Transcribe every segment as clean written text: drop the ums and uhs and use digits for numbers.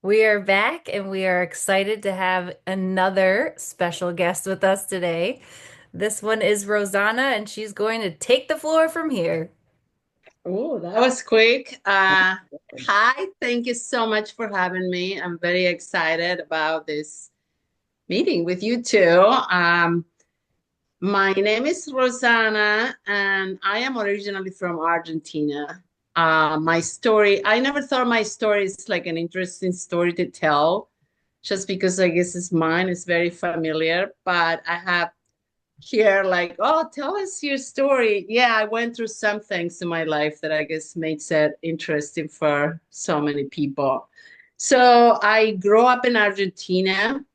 We are back and we are excited to have another special guest with us today. This one is Rosanna, and she's going to take the floor from here. Oh, that was quick. Hi, thank you so much for having me. I'm very excited about this meeting with you too. My name is Rosanna, and I am originally from Argentina. My story, I never thought my story is like an interesting story to tell, just because I guess it's mine, it's very familiar, but I have here like, oh, tell us your story. Yeah, I went through some things in my life that I guess makes it interesting for so many people. So I grew up in Argentina.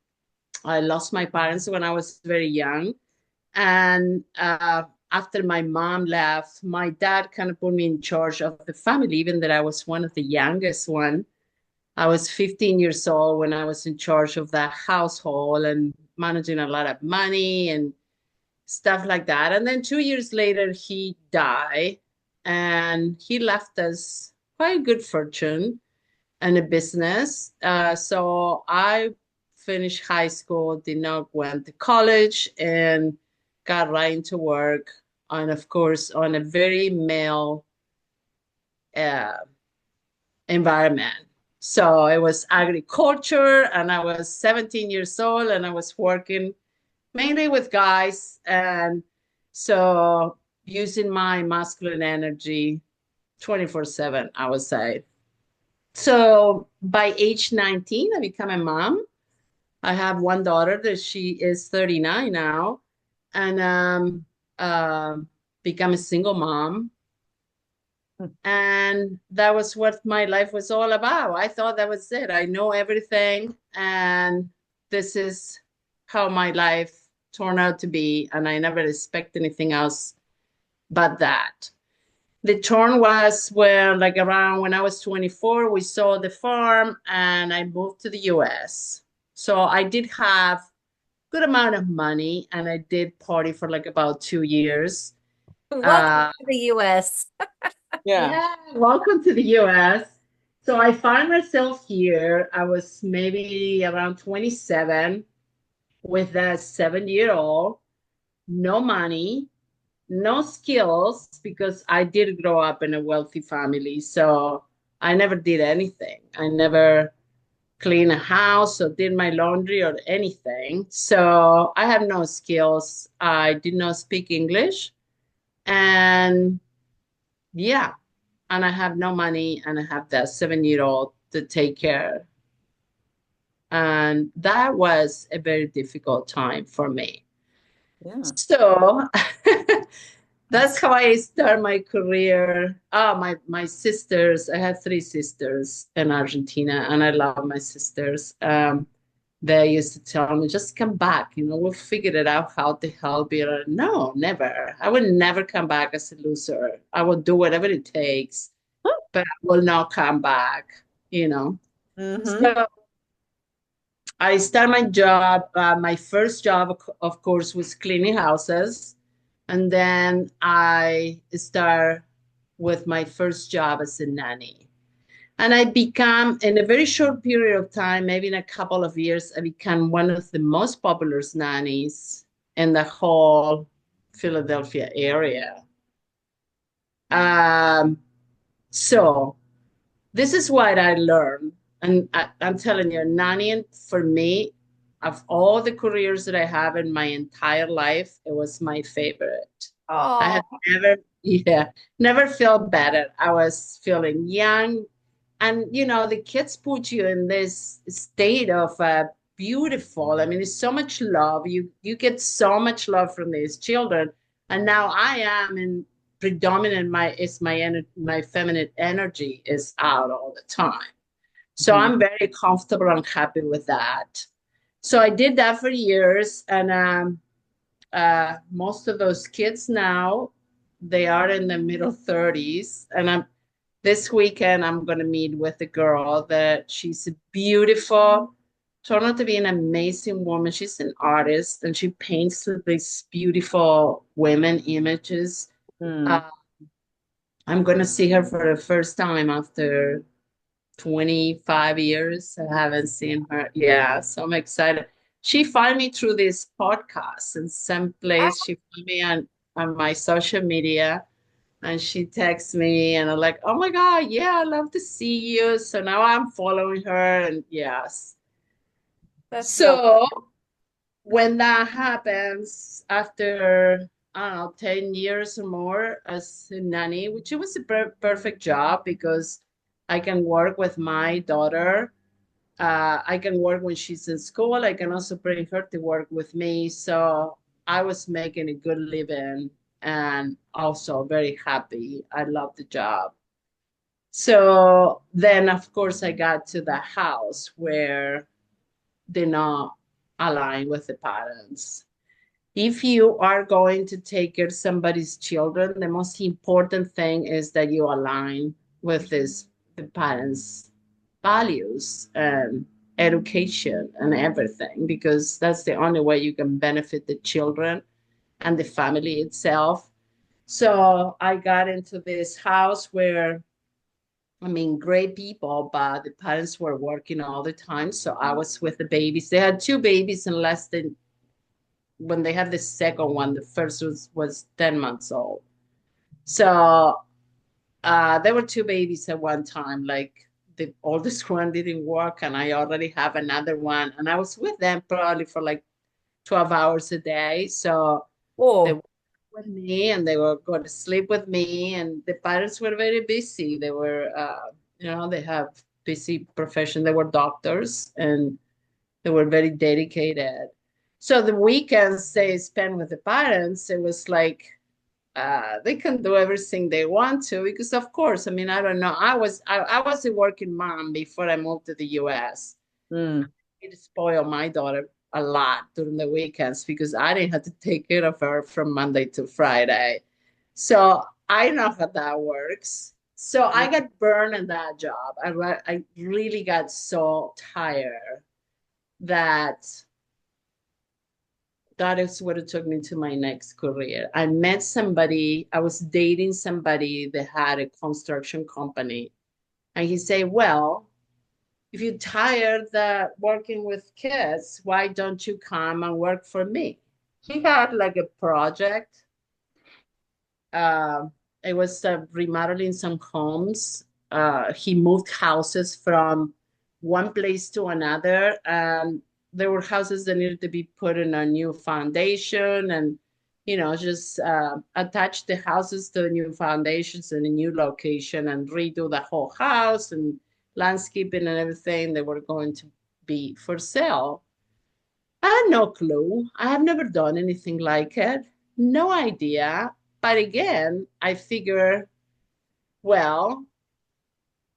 I lost my parents when I was very young. And after my mom left, my dad kind of put me in charge of the family, even that I was one of the youngest one. I was 15 years old when I was in charge of that household and managing a lot of money and stuff like that. And then 2 years later, he died and he left us quite a good fortune and a business. So I finished high school, did not went to college, and got right into work. And of course, on a very male uh, environment. So it was agriculture, and I was 17 years old, and I was working mainly with guys. And so using my masculine energy 24/7, I would say. So by age 19, I become a mom. I have one daughter that she is 39 now, and uh, become a single mom. And that was what my life was all about. I thought that was it. I know everything, and this is how my life turned out to be. And I never expect anything else but that. The turn was when, like around when I was 24, we sold the farm and I moved to the US. So I did have good amount of money and I did party for like about 2 years. Welcome Uh, to the US. Yeah. Yeah, welcome to the US. So I find myself here. I was maybe around 27 with a 7-year old, no money, no skills, because I did grow up in a wealthy family. So I never did anything. I never cleaned a house or did my laundry or anything. So I have no skills. I did not speak English. And yeah, and I have no money and I have that 7-year old to take care. And that was a very difficult time for me. Yeah. So that's how I start my career. My sisters, I had three sisters in Argentina, and I love my sisters. They used to tell me, just come back, we'll figure it out how to help you. No, never. I will never come back as a loser. I will do whatever it takes, but I will not come back. Mm-hmm. So I started my job. My first job, of course, was cleaning houses. And then I start with my first job as a nanny. And I become, in a very short period of time, maybe in a couple of years, I became one of the most popular nannies in the whole Philadelphia area. Um, so this is what I learned. And I'm telling you, nannying for me, of all the careers that I have in my entire life, it was my favorite. I Oh, had never, yeah, never felt better. I was feeling young. And, the kids put you in this state of beautiful. I mean, it's so much love. You get so much love from these children. And now I am in predominant my feminine energy is out all the time. So mhm. I'm very comfortable and happy with that. So I did that for years, and most of those kids now they are in the middle 30s, and I'm this weekend I'm going to meet with a girl that she's a beautiful, turned out to be an amazing woman. She's an artist and she paints these beautiful women images. Mm. uh, I'm going to see her for the first time after 25 years. I haven't seen her. Yeah, so I'm excited. She found me through this podcast in some place. She found me on my social media and she texts me and I'm like, oh my God, yeah, I love to see you. So now I'm following her and yes. That's so So when that happens after, I don't know, 10 years or more as a nanny, which it was a perfect job because I can work with my daughter. I can work when she's in school. I can also bring her to work with me. So I was making a good living and also very happy. I love the job. So then, of course, I got to the house where they're not aligned with the parents. If you are going to take care of somebody's children, the most important thing is that you align with the parents' values and education and everything, because that's the only way you can benefit the children and the family itself. So I got into this house where, I mean, great people, but the parents were working all the time. So I was with the babies. They had two babies in less than, when they had the second one, the first was 10 months old. So there were two babies at one time. Like the oldest one didn't work, and I already have another one. And I was with them probably for like 12 hours a day. So they cool. were with me and they were going to sleep with me. And the parents were very busy. They were, they have busy profession. They were doctors and they were very dedicated. So the weekends they spent with the parents, it was like they can do everything they want to because, of course, I mean, I don't know. I was a working mom before I moved to the U.S. Mm. It spoiled my daughter a lot during the weekends because I didn't have to take care of her from Monday to Friday. So I know how that works. So I got burned in that job. I really got so tired that that is what it took me to my next career. I met somebody, I was dating somebody that had a construction company. And he said, well, if you're tired of working with kids, why don't you come and work for me? He had like a project. Uh, it was remodeling some homes. He moved houses from one place to another. And there were houses that needed to be put in a new foundation and, just attach the houses to the new foundations in a new location and redo the whole house and landscaping and everything. They were going to be for sale. I had no clue. I have never done anything like it. No idea. But again, I figure, well,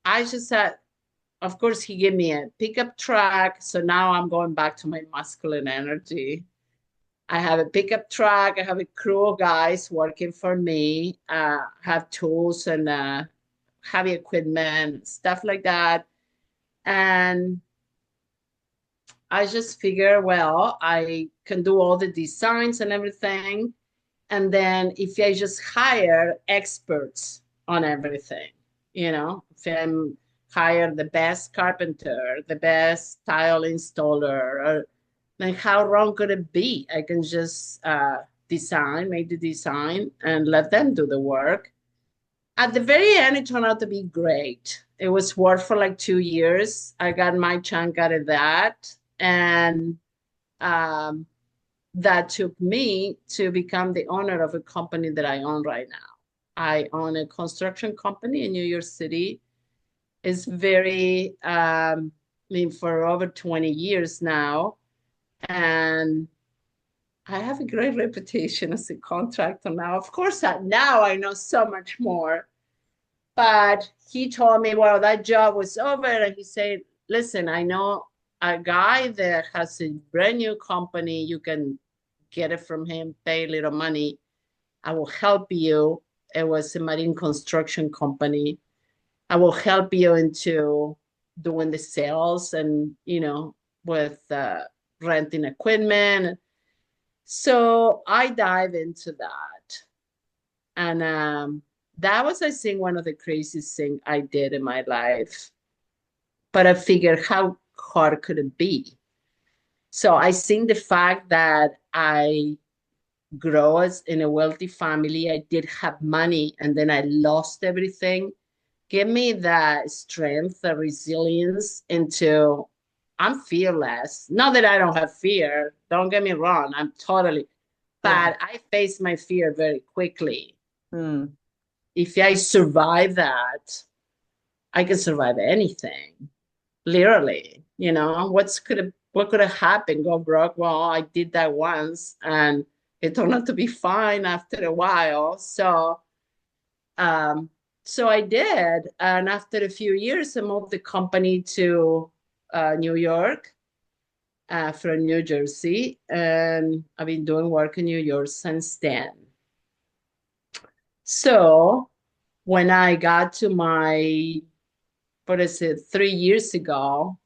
I just had, of course, he gave me a pickup truck. So now I'm going back to my masculine energy. I have a pickup truck. I have a crew of guys working for me, have tools and heavy equipment, stuff like that. And I just figure, well, I can do all the designs and everything. And then if I just hire experts on everything, if I'm hire the best carpenter, the best tile installer, then how wrong could it be? I can just make the design and let them do the work. At the very end, it turned out to be great. It was work for like 2 years. I got my chunk out of that. And um, that took me to become the owner of a company that I own right now. I own a construction company in New York City. It's very, I mean, for over 20 years now. And I have a great reputation as a contractor now. Of course, now I know so much more. But he told me, well, that job was over. And he said, listen, I know a guy that has a brand new company. You can get it from him, pay a little money. I will help you. It was a marine construction company. I will help you into doing the sales and, with renting equipment. So I dive into that. And that was, I think, one of the craziest things I did in my life. but I figured how hard could it be? So I think the fact that I grow as in a wealthy family, I did have money and then I lost everything, give me that strength, the resilience into I'm fearless. Not that I don't have fear. Don't get me wrong. I'm totally, Yeah. but I face my fear very quickly. Mm. If I survive that, I can survive anything. Literally, what could have happened? Go broke? Well, I did that once and it turned out to be fine after a while. Um, so I did. And after a few years, I moved the company to New York from New Jersey. And I've been doing work in New York since then. So when I got to what is it, 3 years ago,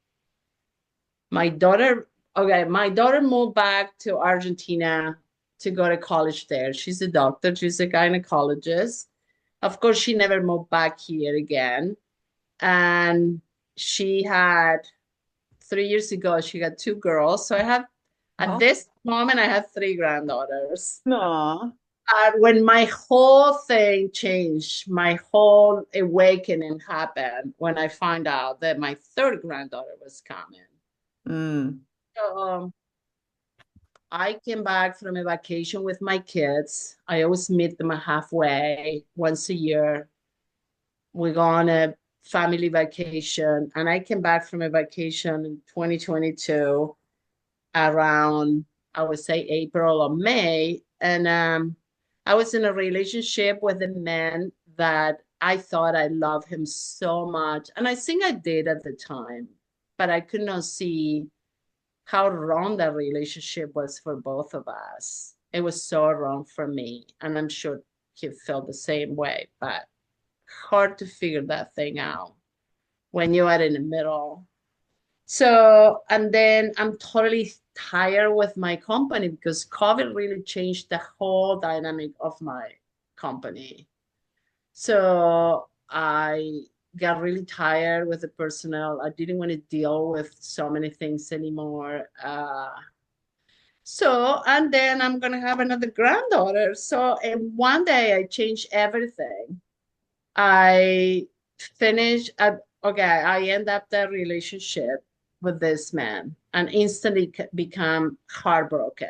my daughter, okay, my daughter moved back to Argentina to go to college there. She's a doctor, she's a gynecologist. Of course, she never moved back here again. And she had 3 years ago, she had two girls. So I have, at Oh. this moment, I have three granddaughters. Aw. When my whole thing changed, my whole awakening happened when I found out that my third granddaughter was coming. Mm. So, I came back from a vacation with my kids. I always meet them halfway once a year. We go on a family vacation, and I came back from a vacation in 2022 around, I would say, April or May. And I was in a relationship with a man that I thought I loved him so much. And I think I did at the time, but I could not see how wrong that relationship was for both of us. It was so wrong for me. And I'm sure he felt the same way, but hard to figure that thing out when you are in the middle. So, and then I'm totally tired with my company because COVID really changed the whole dynamic of my company. So I got really tired with the personnel. I didn't want to deal with so many things anymore. And then I'm gonna have another granddaughter. So, and one day I changed everything. I finished at, okay, I end up that relationship with this man and instantly become heartbroken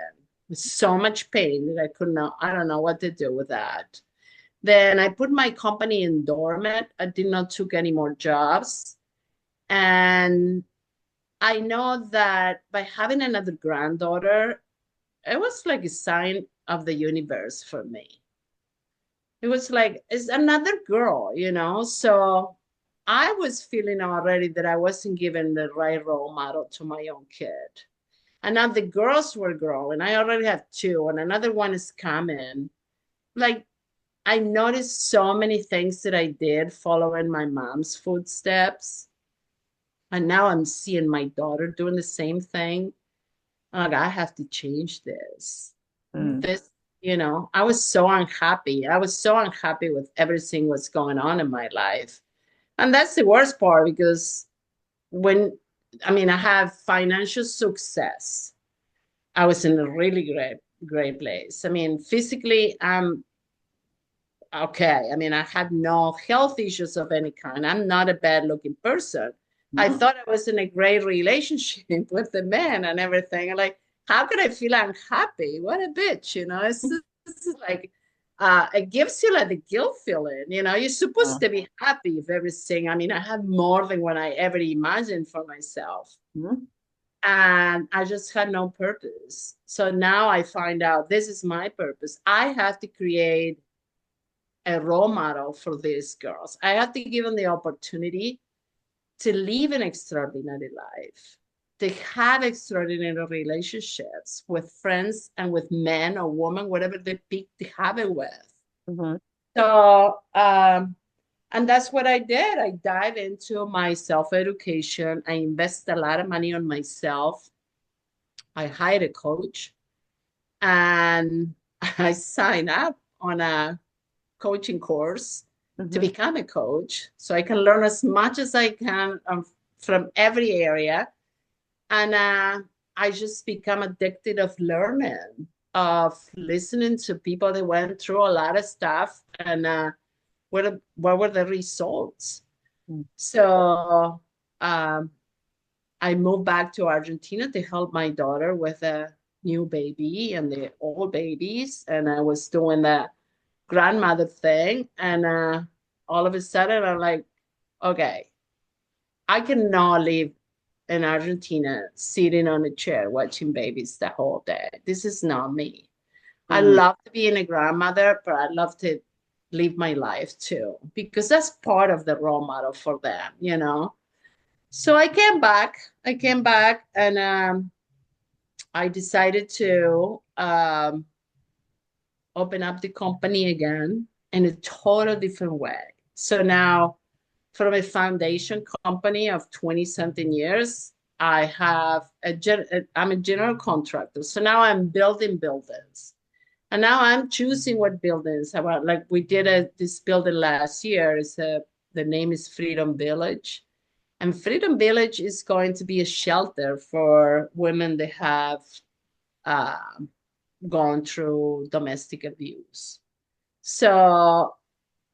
with so much pain that I don't know what to do with that. Then I put my company in dormant. I did not took any more jobs. And I know that by having another granddaughter, it was like a sign of the universe for me. It was like, it's another girl. So I was feeling already that I wasn't given the right role model to my own kid. And now the girls were growing. I already have two, and another one is coming. Like, I noticed so many things that I did following my mom's footsteps. And now I'm seeing my daughter doing the same thing. Like, I have to change this. Mm. I was so unhappy. I was so unhappy with everything that's going on in my life. And that's the worst part because I have financial success. I was in a really great place. I mean, physically, I'm okay. I mean, I had no health issues of any kind. I'm not a bad looking person. I No. thought I was in a great relationship with the man and everything. And like, how could I feel unhappy? What a bitch. It's like, it gives you like the guilt feeling. You're supposed Oh. to be happy with everything. I mean, I had more than what I ever imagined for myself. Mm. And I just had no purpose. So now I find out this is my purpose. I have to create a role model for these girls. I have to give them the opportunity to live an extraordinary life, to have extraordinary relationships with friends and with men or women, whatever they pick to have it with. Mhm. So, and that's what I did. I dive into my self-education. I invest a lot of money on myself. I hired a coach and I sign up on a coaching course to Mhm. become a coach so I can learn as much as I can from every area. And I just become addicted of learning, of listening to people that went through a lot of stuff and what were the results. Mm. So um, I moved back to Argentina to help my daughter with a new baby and the old babies. And I was doing the grandmother thing. And all of a sudden, I'm like, okay, I cannot live in Argentina sitting on a chair watching babies the whole day. This is not me. I Mm. love to be a grandmother, but I love to live my life too, because that's part of the role model for them, you know? So I came back. I came back and I decided to open up the company again in a total different way. So now, from a foundation company of 20 something years, I'm a general contractor. So now I'm building buildings. And now I'm choosing what buildings I want. Like we did this building last year. The name is Freedom Village. And Freedom Village is going to be a shelter for women that have uh, gone through domestic abuse. So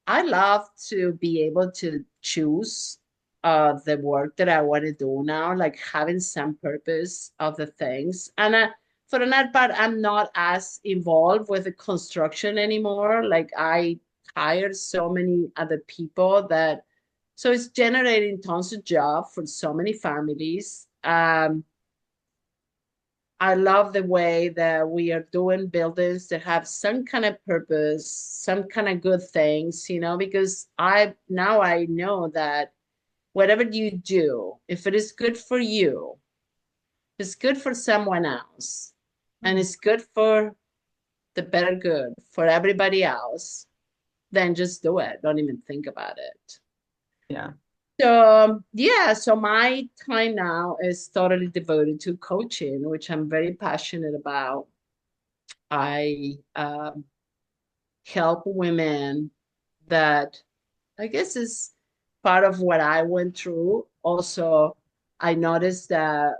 I love to be able to choose the work that I want to do now, like having some purpose of the things. And for the most part, I'm not as involved with the construction anymore. Like I hired so many other people that, so it's generating tons of job for so many families. I love the way that we are doing buildings that have some kind of purpose, some kind of good things, you know, because I know that whatever you do, if it is good for you, it's good for someone else, and Mm. it's good for the better good for everybody else, then just do it. Don't even think about it. Yeah. So yeah, so my time now is totally devoted to coaching, which I'm very passionate about. I help women that I guess is part of what I went through. Also, I noticed that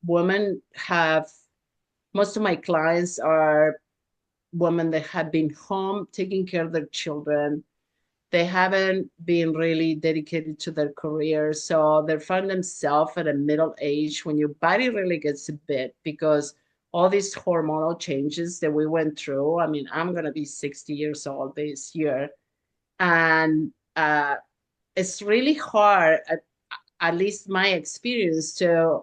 women have, most of my clients are women that have been home taking care of their children. They haven't been really dedicated to their career. So they find themselves at a middle age when your body really gets a bit because all these hormonal changes that we went through. I mean, I'm going to be 60 years old this year. And it's really hard, at least my experience, to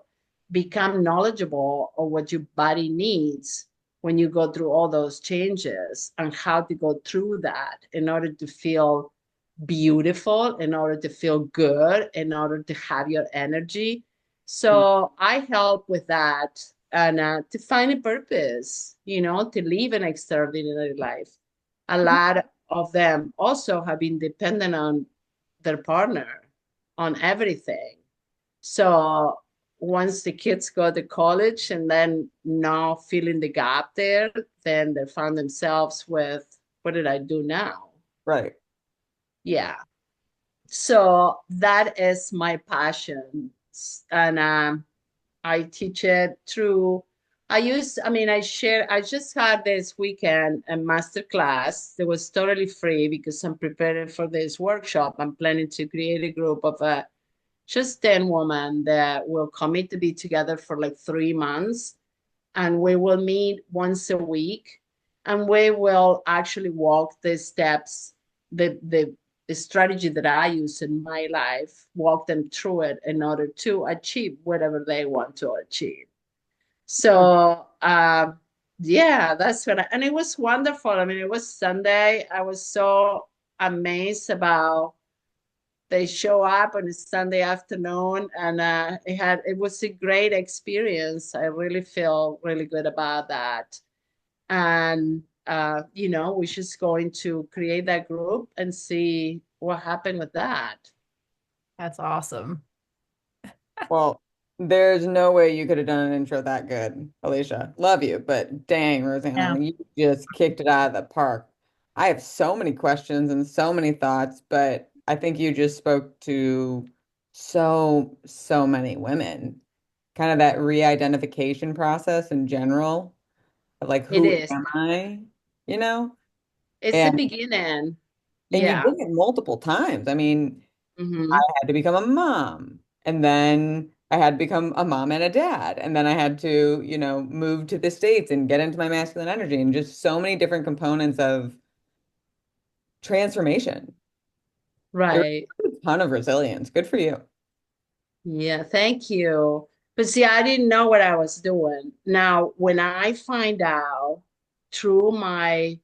become knowledgeable of what your body needs when you go through all those changes and how to go through that in order to feel beautiful, in order to feel good, in order to have your energy. Mm. So I help with that and to find a purpose, you know, to live an extraordinary life. A lot of them also have been dependent on their partner on everything. So once the kids go to college and then now filling the gap there, then they found themselves with, what did I do now? Right. Yeah. So that is my passion. And I teach it through, I just had this weekend a master class that was totally free because I'm preparing for this workshop. I'm planning to create a group of just 10 women that will commit to be together for like 3 months. And we will meet once a week and we will actually walk the steps, the strategy that I use in my life, walk them through it in order to achieve whatever they want to achieve. Mm. So, yeah, that's what and it was wonderful. I mean, it was Sunday. I was so amazed about they show up on a Sunday afternoon, and it was a great experience. I really feel really good about that. And you know, we're just going to create that group and see what happened with that. That's awesome. Well, there's no way you could have done an intro that good, Alicia. Love you, but dang, Yeah. Rosanna, you just kicked it out of the park. I have so many questions and so many thoughts, but I think you just spoke to so many women. Kind of that re-identification process in general of like, It who is. am I? You know? It's the And beginning. you Yeah. did it multiple times. I mean, I Hmm. had to become a mom, and then I had to become a mom and a dad, and then I had to, move to the States and get into my masculine energy, and just so many different components of transformation. It Right. requires a ton of resilience. Good for you. Yeah, thank you. But see, I didn't know what I was doing. Now, when I find out through I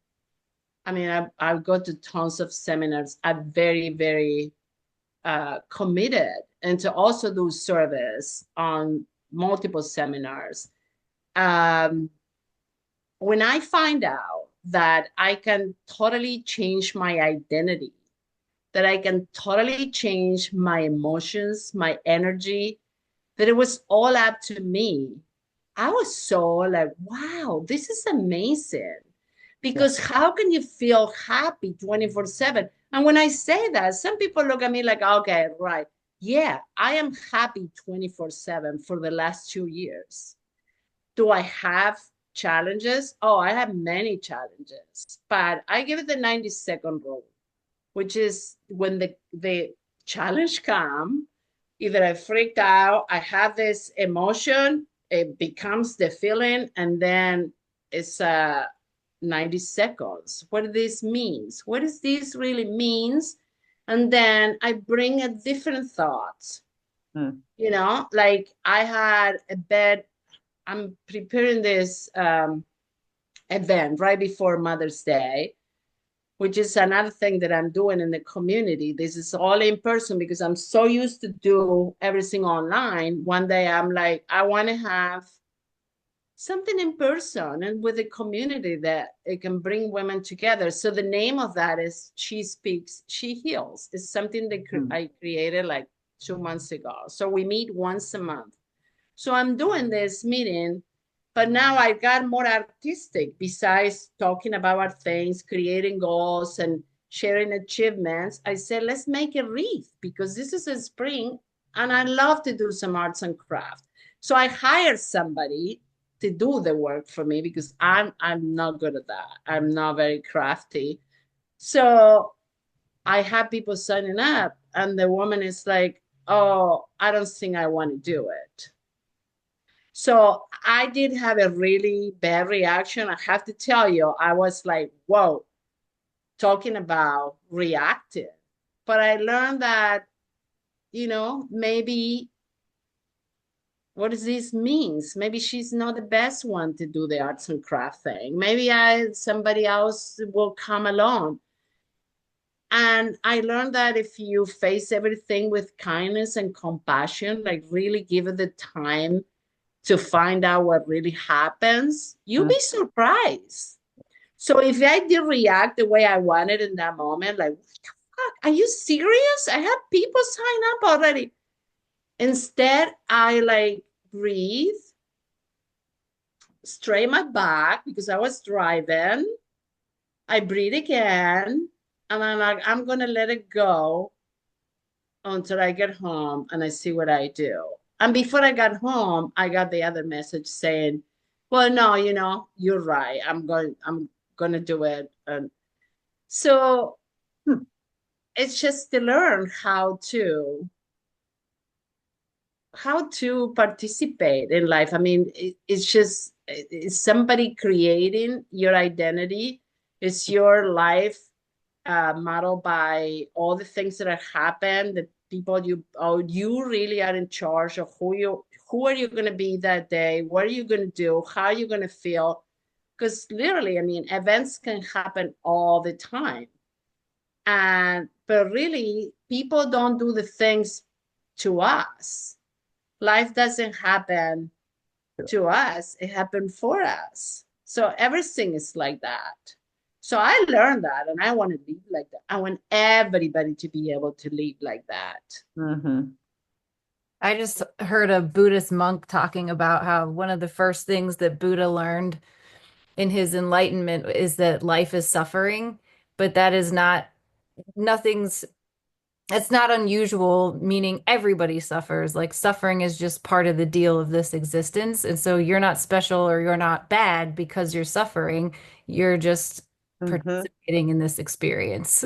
mean, I've go to tons of seminars. I'm very, very committed and to also do service on multiple seminars. Um, when I find out that I can totally change my identity, that I can totally change my emotions, my energy, that it was all up to me. I was so like, wow, this is amazing. Yeah. Because how can you feel happy 24/7? And when I say that, some people look at me like, okay, right. Yeah, I am happy 24/7 for the last 2 years. Do I have challenges? Oh, I have many challenges, but I give it the 90-second rule, which is when the challenge come, either I freaked out, I have this emotion, it becomes the feeling, and then it's 90 seconds. What this means? What does this really means? And then I bring a different thought. Hmm. Like I had a bed. I'm preparing this event right before Mother's Day, which is another thing that I'm doing in the community. This is all in person because I'm so used to do everything online. One day I'm like, I want to have something in person and with a community that it can bring women together. So the name of that is She Speaks, She Heals. It's something that Hmm. I created like 2 months ago. So we meet once a month. So I'm doing this meeting, but now I got more artistic besides talking about our things, creating goals and sharing achievements. I said, let's make a wreath because this is a spring and I love to do some arts and craft. So I hired somebody to do the work for me because I'm not good at that. I'm not very crafty. So I have people signing up and the woman is like, oh, I don't think I want to do it. So I did have a really bad reaction. I have to tell you, I was like, whoa, talking about reactive. But I learned that, maybe what does this means? Maybe she's not the best one to do the arts and craft thing. Maybe somebody else will come along. And I learned that if you face everything with kindness and compassion, like really give it the time to find out what really happens, you'll Hmm. be surprised. So if I did react the way I wanted in that moment, like, what the fuck? Are you serious? I have people sign up already. Instead, I like breathe, straight my back because I was driving. I breathe again. And I'm like, I'm going to let it go until I get home and I see what I do. And before I got home, I got the other message saying, well, no, you're right. I'm going to do it. And so Hmm. it's just to learn how to participate in life. I mean, it's just it's somebody creating your identity. It's your life modeled by all the things that have happened, the people you really are in charge of who are you going to be that day, what are you going to do, how are you going to feel? Because literally, I mean, events can happen all the time, and but really, people don't do the things to us. Life doesn't happen to us, it happened for us. So everything is like that. So I learned that and I want to live like that. I want everybody to be able to live like that. Hmm. I just heard a Buddhist monk talking about how one of the first things that Buddha learned in his enlightenment is that life is suffering, but that is not, nothing's it's not unusual, meaning everybody suffers. Like suffering is just part of the deal of this existence. And so you're not special or you're not bad because you're suffering. You're just Hmm. participating in this experience.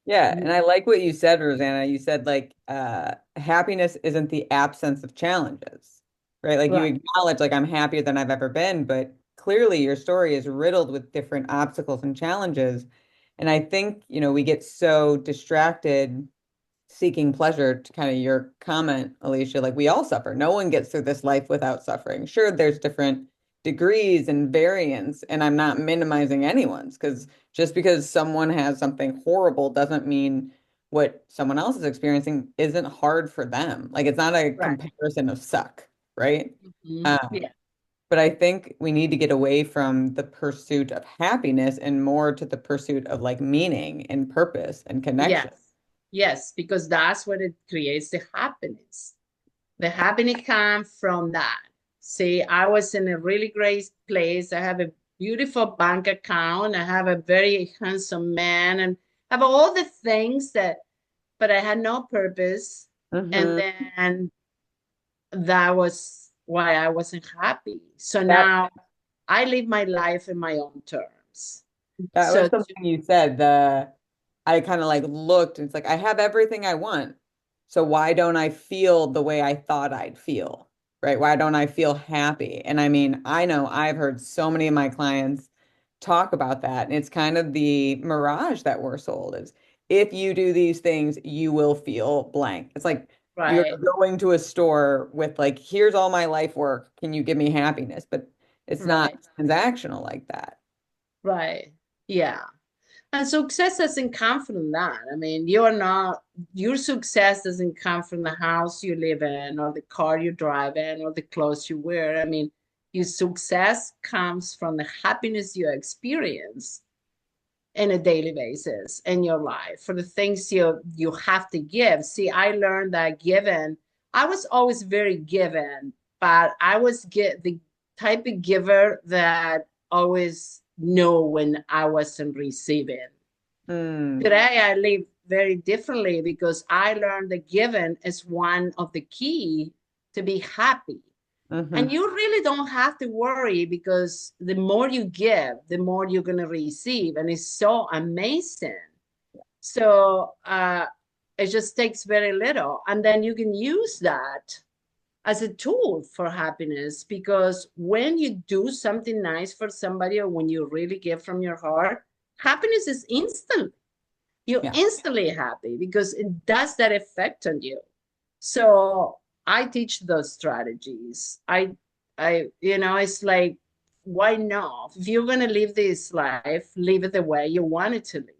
Yeah, and I like what you said, Rosanna. You said like happiness isn't the absence of challenges, right? Like you Right. acknowledge like I'm happier than I've ever been, but clearly your story is riddled with different obstacles and challenges. And I think, we get so distracted seeking pleasure to kind of your comment, Alicia, like we all suffer. No one gets through this life without suffering. Sure, there's different degrees and variants, and I'm not minimizing anyone's because just because someone has something horrible doesn't mean what someone else is experiencing isn't hard for them. Like it's not a Right. comparison of suck, right? Yeah. But I think we need to get away from the pursuit of happiness and more to the pursuit of like meaning and purpose and connection. Yes. Yes, because that's what it creates the happiness. The happiness comes from that. See, I was in a really great place. I have a beautiful bank account. I have a very handsome man and have all the things that, but I had no purpose. And Hmm. then that was why I wasn't happy. So That now I live my life in my own terms. that was So something you said. I kind of like looked and it's like I have everything I want. So why don't I feel the way I thought I'd feel? Right? Why don't I feel happy? And I mean, I know I've heard so many of my clients talk about that. And it's kind of the mirage that we're sold is if you do these things, you will feel blank. It's like you're right, going to a store with like, here's all my life work. Can you give me happiness? But it's not right, transactional like that. right. Yeah. And success doesn't come from that. I mean, you're not, your success doesn't come from the house you live in or the car you drive in or the clothes you wear. I mean, your success comes from the happiness you experience in a daily basis in your life for the things you have to give. See, I learned that giving, I was always very given, but I was get the type of giver that always know when I wasn't receiving. Hmm. Today I live very differently because I learned that giving is one of the key to be happy. And Hmm. you really don't have to worry because the more you give, the more you're going to receive. And it's so amazing. So it just takes very little. And then you can use that as a tool for happiness because when you do something nice for somebody or when you really give from your heart, happiness is instant. You're Yeah. instantly happy because it does that effect on you. So I teach those strategies. It's like, why not? If you're gonna live this life, live it the way you want it to live.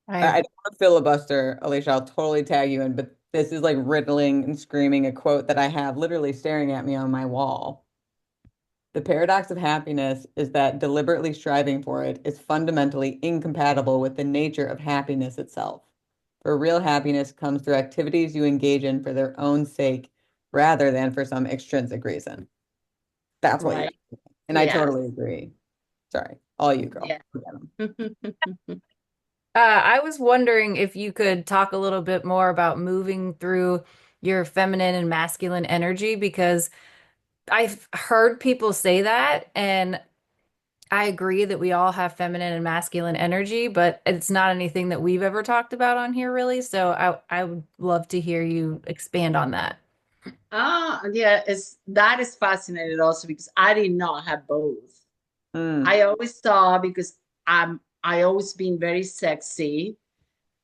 I I don't want to filibuster, Alicia. I'll totally tag you in, but this is like riddling and screaming a quote that I have literally staring at me on my wall. The paradox of happiness is that deliberately striving for it is fundamentally incompatible with the nature of happiness itself. For real happiness comes through activities you engage in for their own sake rather than for some extrinsic reason. That's what you're Right. asking. And I Yes. totally agree. Sorry, all you, girl. Yeah. Forget 'em. I was wondering if you could talk a little bit more about moving through your feminine and masculine energy because I've heard people say that, and I agree that we all have feminine and masculine energy, but it's not anything that we've ever talked about on here really. So I would love to hear you expand on that. Yeah, that is fascinating also because I did not have both. Mm, I always saw because I always been very sexy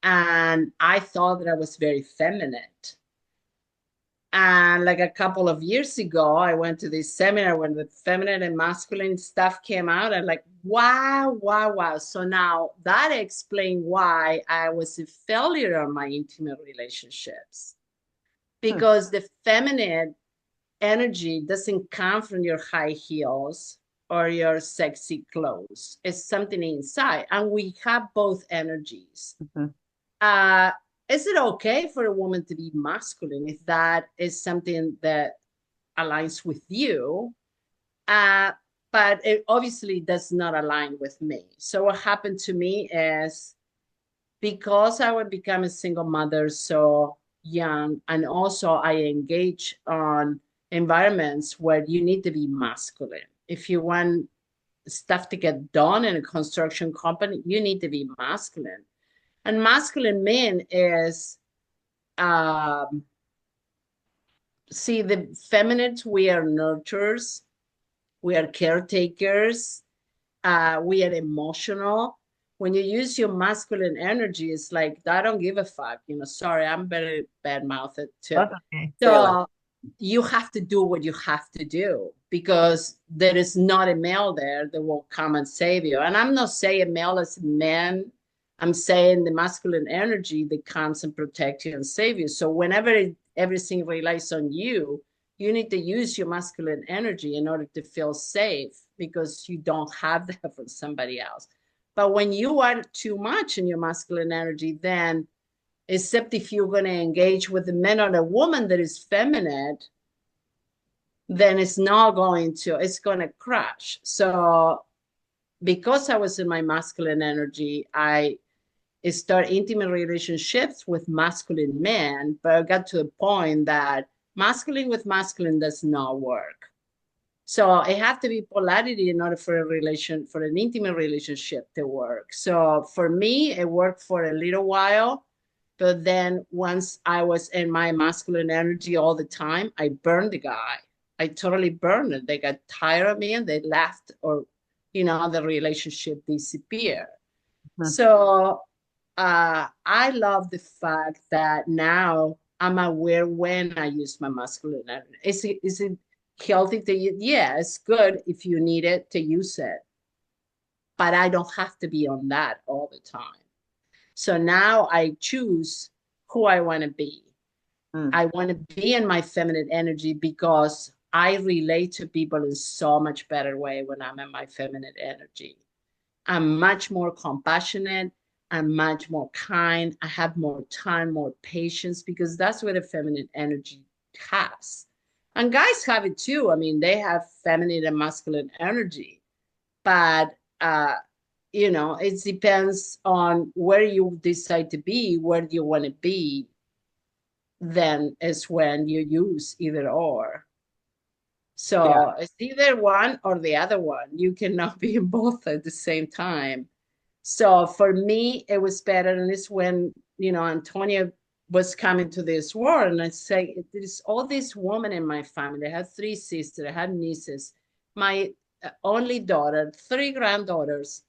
and I thought that I was very feminine. And like a couple of years ago, I went to this seminar when the feminine and masculine stuff came out. And like, wow, wow, wow. So now that explains why I was a failure on my intimate relationships. hmm, Because the feminine energy doesn't come from your high heels or your sexy clothes. It's something inside. And we have both energies. mhm. Uh, is it okay for a woman to be masculine if that is something that aligns with you? Uh, but it obviously does not align with me. So what happened to me is because I would become a single mother so young, and also I engage on environments where you need to be masculine. If you want stuff to get done in a construction company, you need to be masculine. And masculine men is, um, see, the feminines, we are nurturers, we are caretakers, we are emotional. When you use your masculine energy, it's like, I don't give a fuck. Sorry, I'm very bad mouthed too. That's okay. Say less. So you have to do what you have to do because there is not a male there that will come and save you. And I'm not saying male as men. I'm saying the masculine energy that comes and protect you and save you. So whenever everything relies on you, you need to use your masculine energy in order to feel safe because you don't have that from somebody else. But when you are too much in your masculine energy, then except if you're going to engage with a man or a woman that is feminine, then it's going to crash. So because I was in my masculine energy, I start intimate relationships with masculine men, but I got to a point that masculine with masculine does not work. So it have to be polarity in order for an intimate relationship to work. So for me, it worked for a little while, but then once I was in my masculine energy all the time, I burned the guy. I totally burned it. They got tired of me and they left, or the relationship disappeared. Mhm. So I love the fact that now I'm aware when I use my masculine energy. Is it healthy to use? Yeah, it's good if you need it to use it, but I don't have to be on that all the time. So now I choose who I want to be. Mm. I want to be in my feminine energy because I relate to people in so much better way when I'm in my feminine energy. I'm much more compassionate. I'm much more kind. I have more time, more patience, because that's what a feminine energy has. And guys have it too. I mean, they have feminine and masculine energy, but it depends on where you decide to be, where you want to be. Then is when you use either or. Yeah. So it's either one or the other one. You cannot be in both at the same time. So for me, it was better. And it's when, Antonia was coming to this world. And I say, there's all these women in my family. I have three sisters, I have nieces, my only daughter, three granddaughters.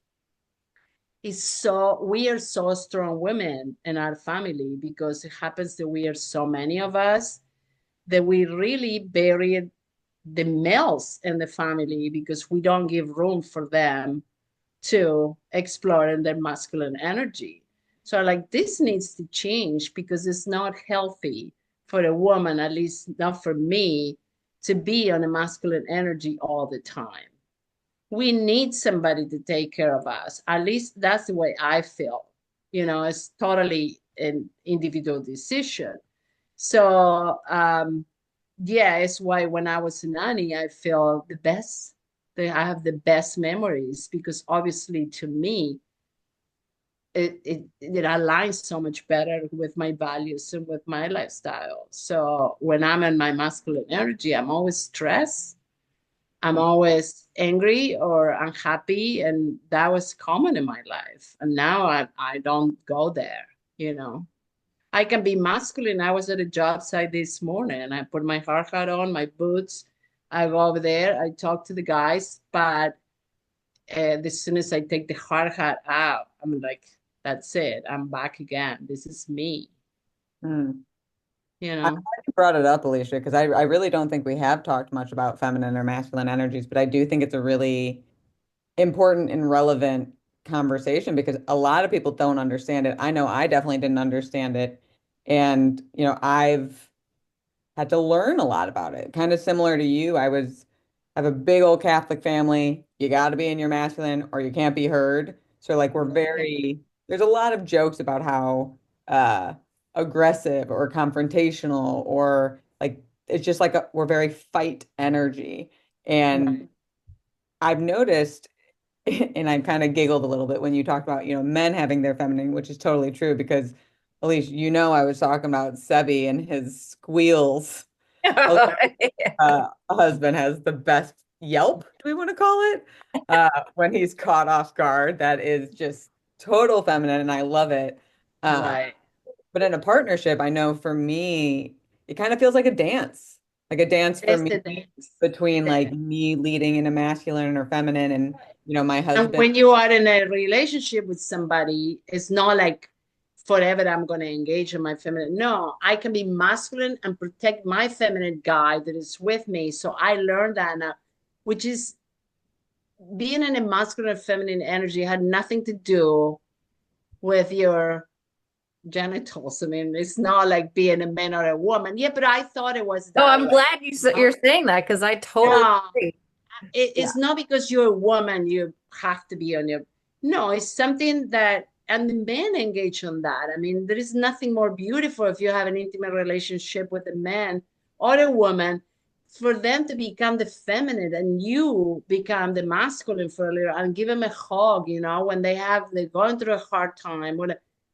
We are so strong women in our family because it happens that we are so many of us that we really buried the males in the family because we don't give room for them to explore in their masculine energy. So like this needs to change because it's not healthy for a woman, at least not for me, to be on a masculine energy all the time. We need somebody to take care of us. At least that's the way I feel. It's totally an individual decision. So yeah, it's why when I was a nanny, I feel the best. I have the best memories because obviously to me, it aligns so much better with my values and with my lifestyle. So when I'm in my masculine energy, I'm always stressed. I'm always angry or unhappy, and that was common in my life. And now I don't go there, you know. I can be masculine. I was at a job site this morning and I put my hard hat on, my boots. I go over there, I talk to the guys, but as soon as I take the hard hat out, I'm like, that's it. I'm back again. This is me, Mm. you I'm know? glad you brought it up, Alicia, because I really don't think we have talked much about feminine or masculine energies, but I do think it's a really important and relevant conversation because a lot of people don't understand it. I know I definitely didn't understand it. And, I've had to learn a lot about it. Kind of similar to you, have a big old Catholic family. You got to be in your masculine or you can't be heard. So like there's a lot of jokes about how uh aggressive or confrontational or like it's just like we're very fight energy. And Right. I've noticed and I kind of giggled a little bit when you talked about, men having their feminine, which is totally true because Elise, I was talking about Sebi and his squeals. Husband has the best yelp, do we want to call it? When he's caught off guard, that is just total feminine, and I love it. Uh, Right. but in a partnership, I know for me, it kind of feels like a dance for That's me the dance. between The like me leading in a masculine or feminine, and my And husband. when you are in a relationship with somebody, it's not like forever I'm going to engage in my feminine. No, I can be masculine and protect my feminine guy that is with me. So I learned that now, which is being in a masculine and feminine energy had nothing to do with your genitals. I mean, it's not like being a man or a woman. Yeah, but I thought it was Oh, that I'm way. glad you're saying that because I totally No, agree. Yeah. it's not because you're a woman you have to be on your. No, it's something that, and the men engage on that. I mean, there is nothing more beautiful if you have an intimate relationship with a man or a woman, for them to become the feminine and you become the masculine for a little, and give them a hug, when they're going through a hard time,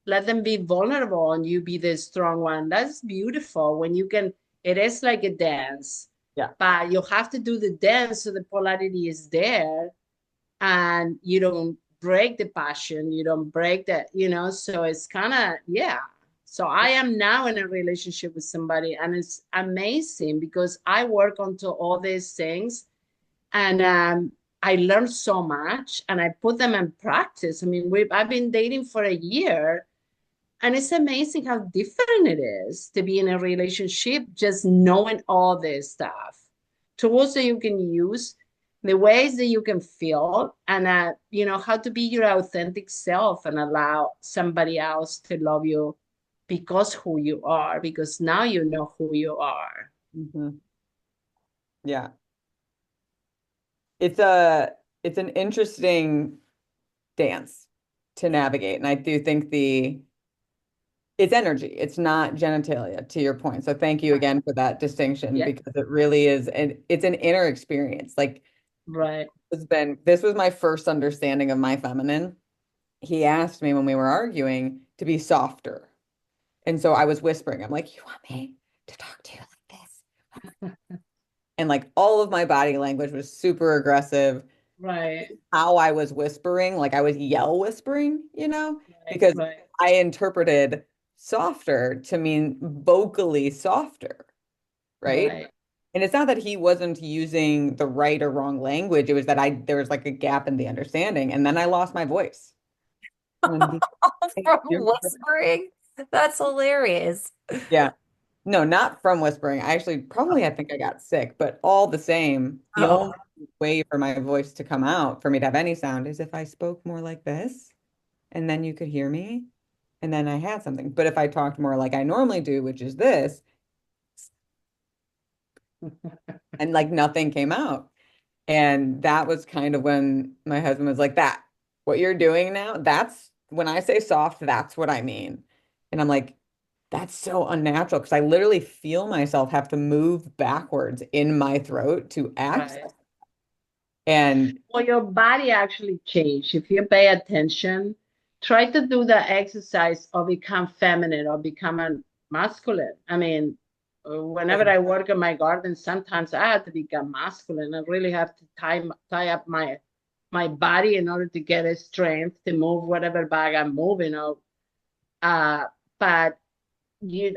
let them be vulnerable and you be the strong one. That's beautiful when you can. It is like a dance, Yeah. but you have to do the dance so the polarity is there and you don't break the passion, you don't break that, so it's kind of, yeah. So I am now in a relationship with somebody and it's amazing because I work onto all these things, and I learned so much and I put them in practice. I mean, I've been dating for a year, and it's amazing how different it is to be in a relationship, just knowing all this stuff, tools that you can use, the ways that you can feel, and how to be your authentic self and allow somebody else to love you because who you are, because now you know who you are. Hmm. Yeah. It's a it's an interesting dance to navigate. And I do think it's energy. It's not genitalia, to your point. So thank you again for that distinction Yeah, because it really is, and it's an inner experience. Like right. this was my first understanding of my feminine. He asked me when we were arguing to be softer. And so I was whispering. I'm like, you want me to talk to you like this? And like all of my body language was super aggressive. Right, How I was whispering, like I was yell whispering, right, because right, I interpreted softer to mean vocally softer, right? right. And it's not that he wasn't using the right or wrong language. It was that there was like a gap in the understanding. And then I lost my voice. When he, From whispering. That's hilarious. yeah. No, not from whispering. I think I got sick, but all the same, the Oh, only way for my voice to come out, for me to have any sound, is if I spoke more like this, and then you could hear me, and then I had something. But if I talked more like I normally do, which is this, and like nothing came out. And that was kind of when my husband was like, that, what you're doing now, that's when I say soft, that's what I mean. And I'm like, that's so unnatural because I literally feel myself have to move backwards in my throat to Right. access. And Well, your body actually change. If you pay attention, try to do the exercise or become feminine or become a masculine. I mean, whenever I work in my garden, sometimes I have to become masculine. I really have to tie up my body in order to get a strength to move whatever bag I'm moving. Uh, but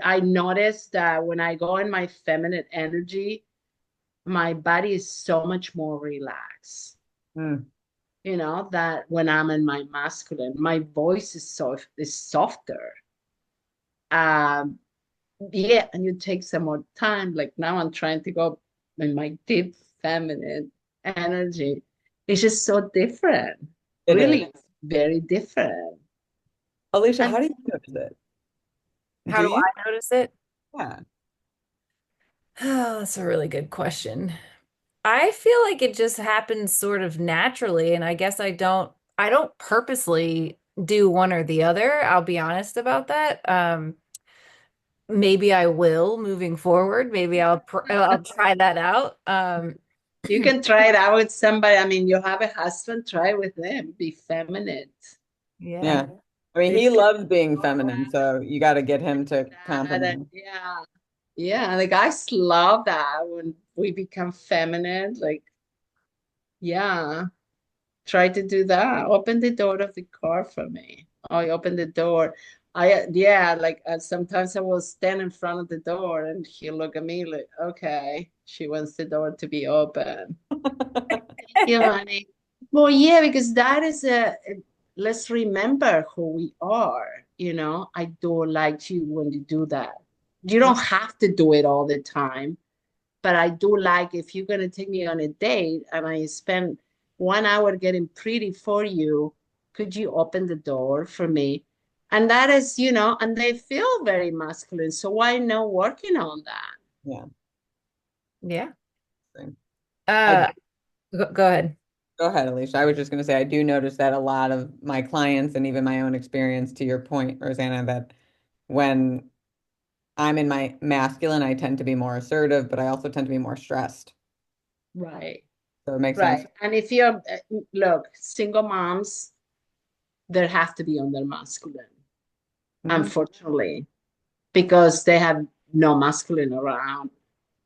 I noticed that when I go in my feminine energy, my body is so much more relaxed. mm, That when I'm in my masculine, my voice is softer. Um, yeah, and you take some more time. Like now I'm trying to go in my deep feminine energy. It's just so different. it is. Really, it's very different. Alicia, And how do you notice it? how Do do you? I notice it? Yeah. Oh, that's a really good question. I feel like it just happens sort of naturally, and I guess I don't purposely do one or the other. I'll be honest about that. Maybe I will moving forward. Maybe I'll try that out. You can try it out with somebody. I mean, you have a husband, try it with them. Be feminine. Yeah. Yeah. I mean, he It's gonna loves being go feminine, so you got to get him to that and compromise. yeah. Yeah, the guys love that when we become feminine. Like, yeah, try to do that. Open the door of the car for me. I open the door. Yeah, like sometimes I will stand in front of the door and he'll look at me like, okay, she wants the door to be open. You, honey. Well, yeah, because that is let's remember who we are. I do like you when you do that. You don't have to do it all the time, but I do like if you're going to take me on a date and I spend 1 hour getting pretty for you, could you open the door for me? And that is, and they feel very masculine. So why not working on that? Yeah. Yeah. I Uh, go ahead. Go ahead, Alicia. I was just going to say, I do notice that a lot of my clients and even my own experience, to your point, Rosanna, that when I'm in my masculine, I tend to be more assertive, but I also tend to be more stressed. Right. So it makes sense. Right. And if you're, look, single moms, they have to be on their masculine, Mhm. unfortunately, because they have no masculine around.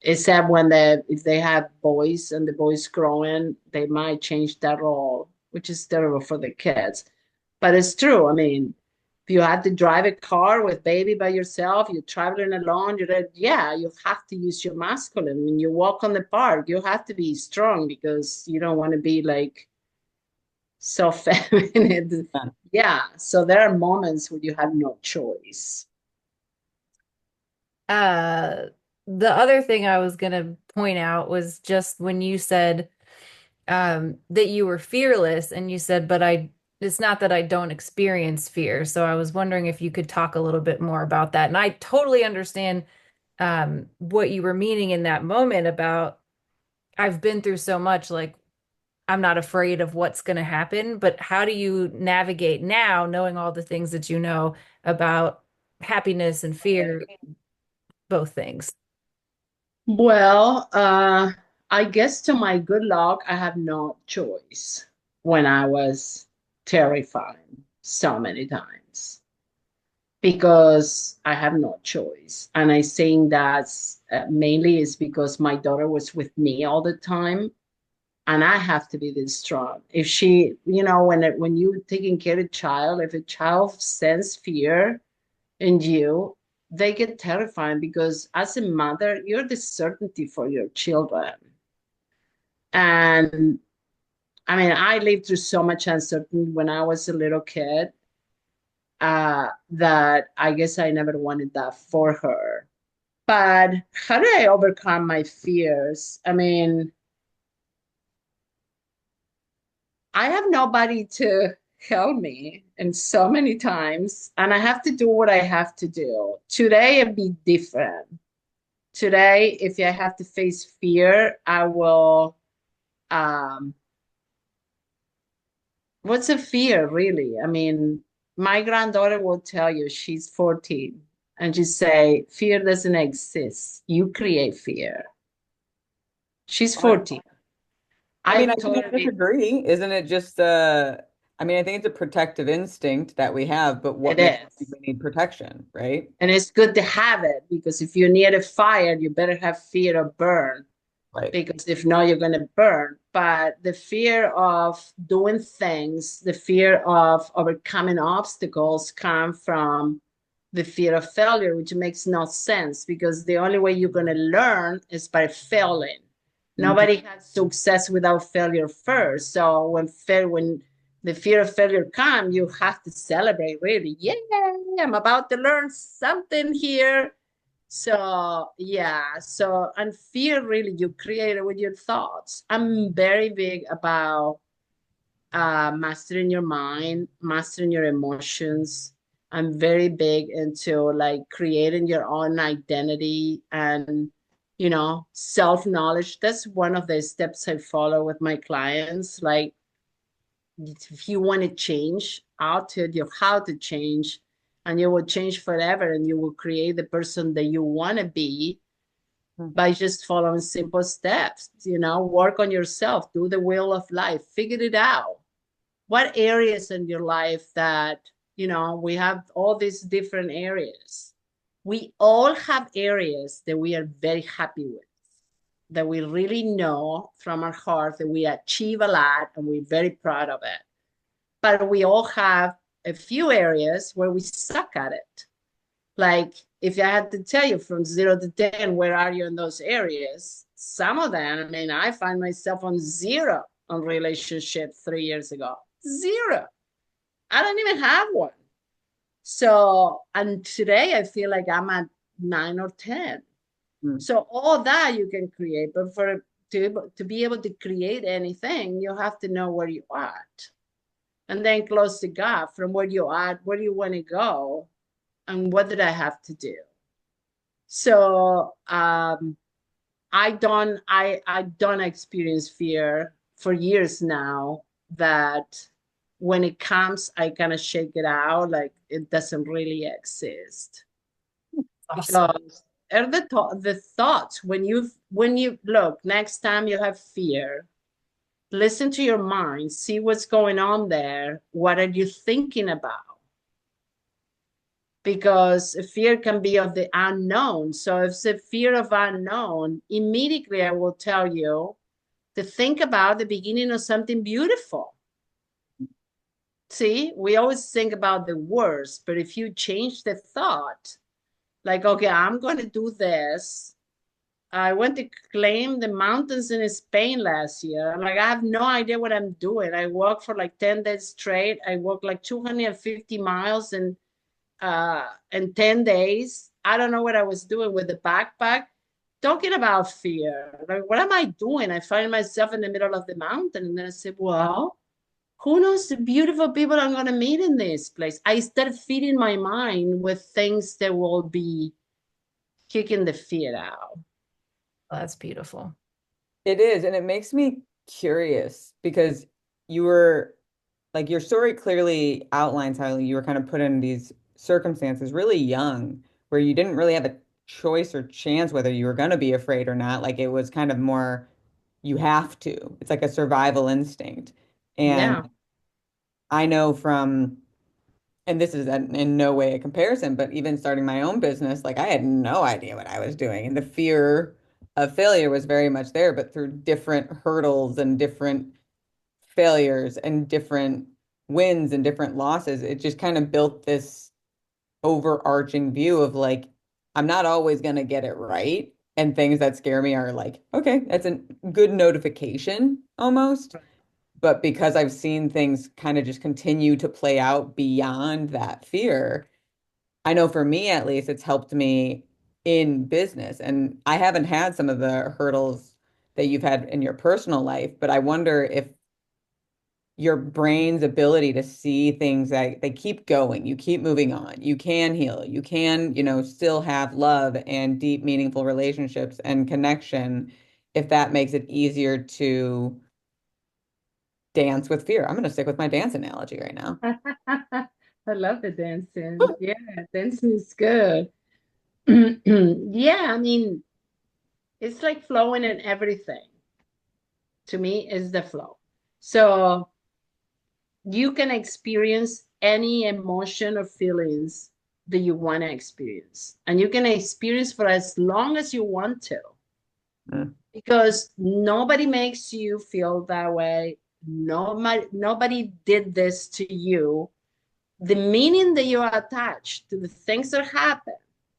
Except when if they have boys and the boys growing, they might change that role, which is terrible for the kids. But it's true. I mean, if you have to drive a car with baby by yourself, you're traveling alone, yeah, you have to use your masculine. When you walk on the park, you have to be strong because you don't want to be like so feminine. Yeah. Yeah. So there are moments where you have no choice. Uh, the other thing I was gonna point out was just when you said that you were fearless, and you said, but it's not that I don't experience fear. So I was wondering if you could talk a little bit more about that. And I totally understand what you were meaning in that moment about I've been through so much, like I'm not afraid of what's going to happen, but how do you navigate now, knowing all the things that you know about happiness and fear, both things? Well, I guess to my good luck, I have no choice when I was terrified so many times because I have no choice. And I think that's mainly is because my daughter was with me all the time and I have to be this strong. If she, when you're taking care of a child, if a child sense fear, and they get terrifying because as a mother, you're the certainty for your children. And I mean, I lived through so much uncertainty when I was a little kid that I guess I never wanted that for her. But how did I overcome my fears? I mean, I have nobody to help me and so many times, and I have to do what I have to do. Today, it'd be different. Today, if I have to face fear, I will. Um, what's a fear, really? I mean, my granddaughter will tell you she's 14, and she say, "Fear doesn't exist. You create fear." She's 14. I mean, I've I told can't her it, disagree. Isn't it just I mean, I think it's a protective instinct that we have, but what it makes is. we need protection, right? And it's good to have it because if you're near a fire, you better have fear of burn Right. because if not, you're going to burn. But the fear of doing things, the fear of overcoming obstacles come from the fear of failure, which makes no sense because the only way you're going to learn is by failing. Mhm. Nobody had success without failure first. So when the fear of failure comes, you have to celebrate really. Yeah, I'm about to learn something here. So yeah, so and fear really you create it with your thoughts. I'm very big about mastering your mind, mastering your emotions. I'm very big into like creating your own identity and self-knowledge. That's one of the steps I follow with my clients. Like if you want to change, I'll tell you how to change, and you will change forever and you will create the person that you want to be. Hmm. by just following simple steps. Work on yourself, do the wheel of life, figure it out. What areas in your life that, we have all these different areas. We all have areas that we are very happy with, that we really know from our heart that we achieve a lot and we're very proud of it. But we all have a few areas where we suck at it. Like, if I had to tell you from 0 to 10, where are you in those areas? Some of them, I mean, I find myself on 0 on relationship 3 years ago. 0. I don't even have one. So, and today I feel like I'm at 9 or 10. Hmm. So all that you can create, but to be able to create anything, you have to know where you are at, and then close the gap from where you are, where you want to go, and what did I have to do. So I don't experience fear for years now. That when it comes, I kind of shake it out like it doesn't really exist. Awesome. Because are the thoughts when you look next time you have fear, listen to your mind, see what's going on there. What are you thinking about? Because fear can be of the unknown. So if it's a fear of unknown, immediately I will tell you to think about the beginning of something beautiful. See, we always think about the worst, but if you change the thought, like, okay, I'm going to do this. I went to claim the mountains in Spain last year. I'm like, I have no idea what I'm doing. I walked for like 10 days straight. I walked like 250 miles in 10 days. I don't know what I was doing with the backpack. Talking about fear. Like, what am I doing? I find myself in the middle of the mountain. And then I said, well, who knows the beautiful people I'm going to meet in this place? I started feeding my mind with things that will be kicking the fear out. Oh, that's beautiful. It is, and it makes me curious because you were like your story clearly outlines how you were kind of put in these circumstances really young, where you didn't really have a choice or chance whether you were going to be afraid or not. Like it was kind of more you have to. It's like a survival instinct. And Yeah. I know from, and this is in no way a comparison, but even starting my own business, like I had no idea what I was doing. And the fear of failure was very much there, but through different hurdles and different failures and different wins and different losses, it just kind of built this overarching view of like, I'm not always going to get it right. And things that scare me are like, okay, that's a good notification almost. But because I've seen things kind of just continue to play out beyond that fear, I know for me at least, it's helped me in business. And I haven't had some of the hurdles that you've had in your personal life, but I wonder if your brain's ability to see things that they keep going, you keep moving on, you can heal, you can, still have love and deep, meaningful relationships and connection, if that makes it easier to dance with fear. I'm going to stick with my dance analogy right now. I love the dancing. Yeah, dancing is good. Yeah, I mean, it's like flowing in everything. To me, is the flow. So you can experience any emotion or feelings that you want to experience. And you can experience for as long as you want to, Mm. because nobody makes you feel that way. Nobody did this to you. The meaning that you attach to the things that happen,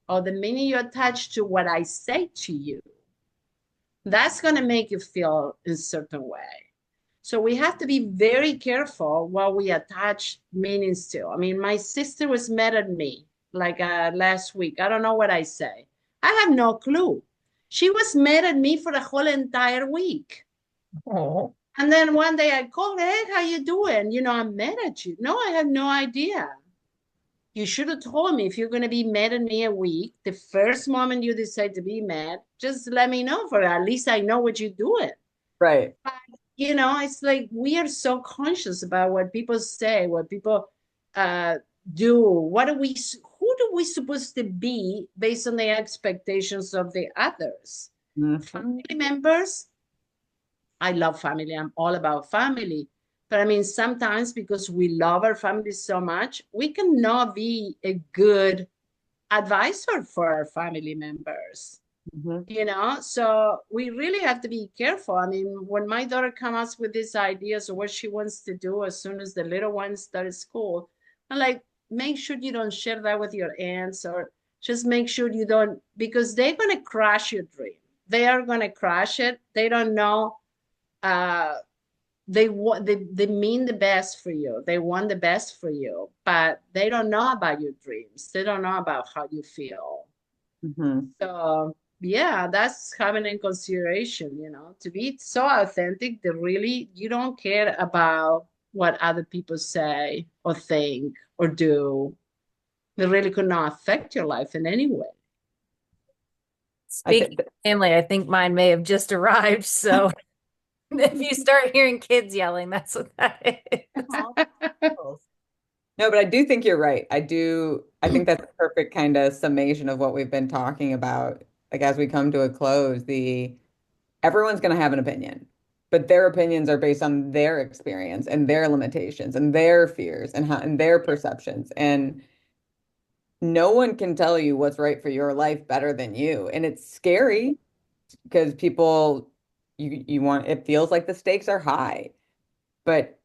or the meaning you attach to what I say to you, that's going to make you feel in a certain way. So we have to be very careful what we attach meanings to. I mean, my sister was mad at me like last week. I don't know what I say. I have no clue. She was mad at me for the whole entire week. Oh, And then one day I called, hey, how you doing? I'm mad at you. No, I have no idea. You should have told me. If you're going to be mad at me a week, the first moment you decide to be mad, just let me know, for at least I know what you're doing. Right. But, it's like we are so conscious about what people say, what people uh, do. Who do we supposed to be based on the expectations of the others? Mhm. Family members, I love family. I'm all about family. But I mean, sometimes because we love our family so much, we cannot be a good advisor for our family members. Mhm. So we really have to be careful. I mean, when my daughter comes with these ideas of what she wants to do as soon as the little ones start school, I'm like, make sure you don't share that with your aunts, or just make sure you don't, because they're going to crash your dream. They are going to crash it. They don't know. uh they mean the best for you. They want the best for you, but they don't know about your dreams. They don't know about how you feel. Mhm. So yeah, that's having in consideration, to be so authentic that really you don't care about what other people say or think or do. They really could not affect your life in any way. I Speaking think. of family, I think mine may have just arrived. So if you start hearing kids yelling, that's what that is. No, but I do think you're right. I do. I think that's a perfect kind of summation of what we've been talking about. Like as we come to a close, the everyone's going to have an opinion, but their opinions are based on their experience and their limitations and their fears and their perceptions. And no one can tell you what's right for your life better than you. And it's scary because people you want it feels like the stakes are high. But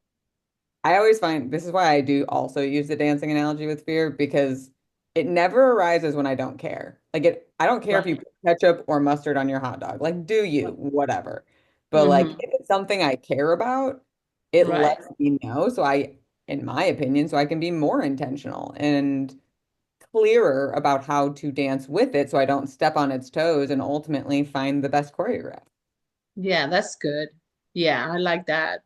I always find this is why I do also use the dancing analogy with fear because it never arises when I don't care. I don't care if you Right. put ketchup or mustard on your hot dog. Like, do you, whatever. But like, Hmm. if it's something I care about, it Right. lets me know. In my opinion, so I can be more intentional and clearer about how to dance with it, so I don't step on its toes and ultimately find the best choreograph. Yeah, that's good. Yeah, I like that.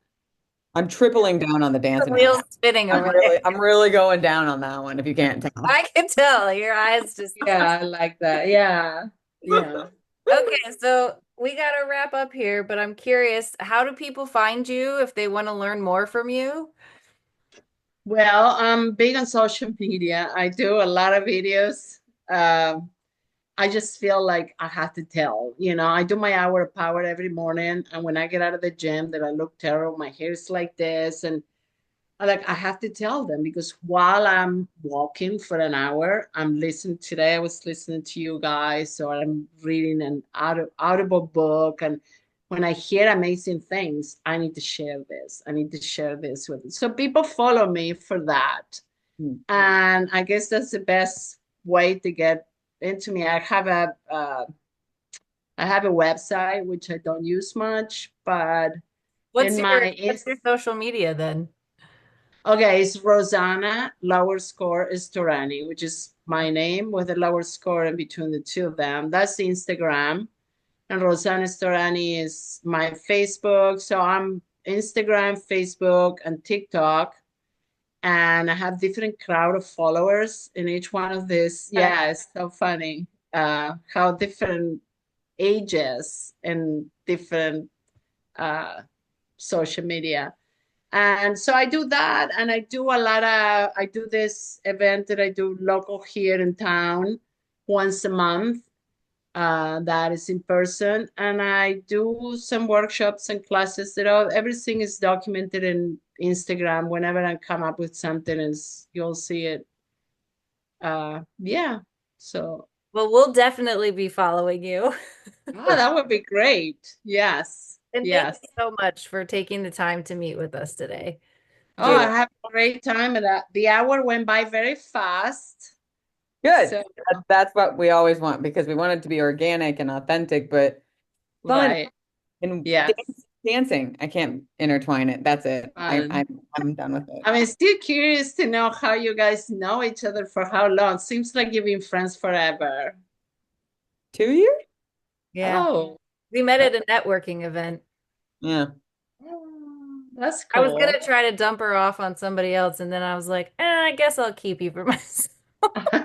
I'm tripling down on the The dance analogy. wheels spinning over there. I'm really going down on that one, if you can't tell. I can tell your eyes just. Yeah, I like that. Yeah. Yeah. Okay, so we got to wrap up here, but I'm curious, how do people find you if they want to learn more from you? Well, I'm big on social media. I do a lot of videos. Um, I just feel like I have to tell. I do my hour of power every morning, and when I get out of the gym, that I look terrible, my hair is like this, and I have to tell them, because while I'm walking for an hour, I'm listening. Today I was listening to you guys, or I'm reading an audible book, and when I hear amazing things, I need to share this. I need to share this with them. So people follow me for that. Hmm. And I guess that's the best way to get into me. I have a website which I don't use much, but What's in your my what's your social media then? okay, it's Rosanna lower score Storani, which is my name with a lower score in between the two of them. That's the Instagram. And Rosanna Storani is my Facebook. So I'm Instagram, Facebook, and TikTok. And I have different crowd of followers in each one of these. Yeah, it's so funny how different ages and different uh, social media. And so I do that, and I do this event that I do local here in town once a month, that is in person. And I do some workshops and classes everything is documented in Instagram. Whenever I come up with something, you'll see it. Yeah. So, Well, we'll definitely be following you. that would be great. Yes. And thank Yes. you so much for taking the time to meet with us today. Oh, I Julie, have a great time, and the hour went by very fast. good. So, That's what we always want because we want it to be organic and authentic, but fun right. and Yes. dancing. I can't intertwine it. That's it. Fun. I'm done with it. I'm still curious to know how you guys know each other for how long. Seems like you've been friends forever. 2 years? Yeah. Oh, We met that, at a networking event. Yeah. that's I was cool. gonna try to dump her off on somebody else, and then I was like, I guess I'll keep you for myself.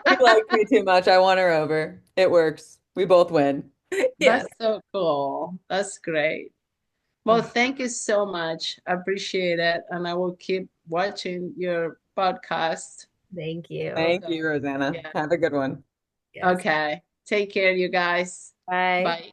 She likes me too much. I want her over. It works. We both win. Yes. That's so cool. That's great. Well, thank you so much. I appreciate it. And I will keep watching your podcast. Thank you. Thank So, you, Rosanna. yeah. Have a good one. Yes. Okay. Take care, you guys. Bye. Bye.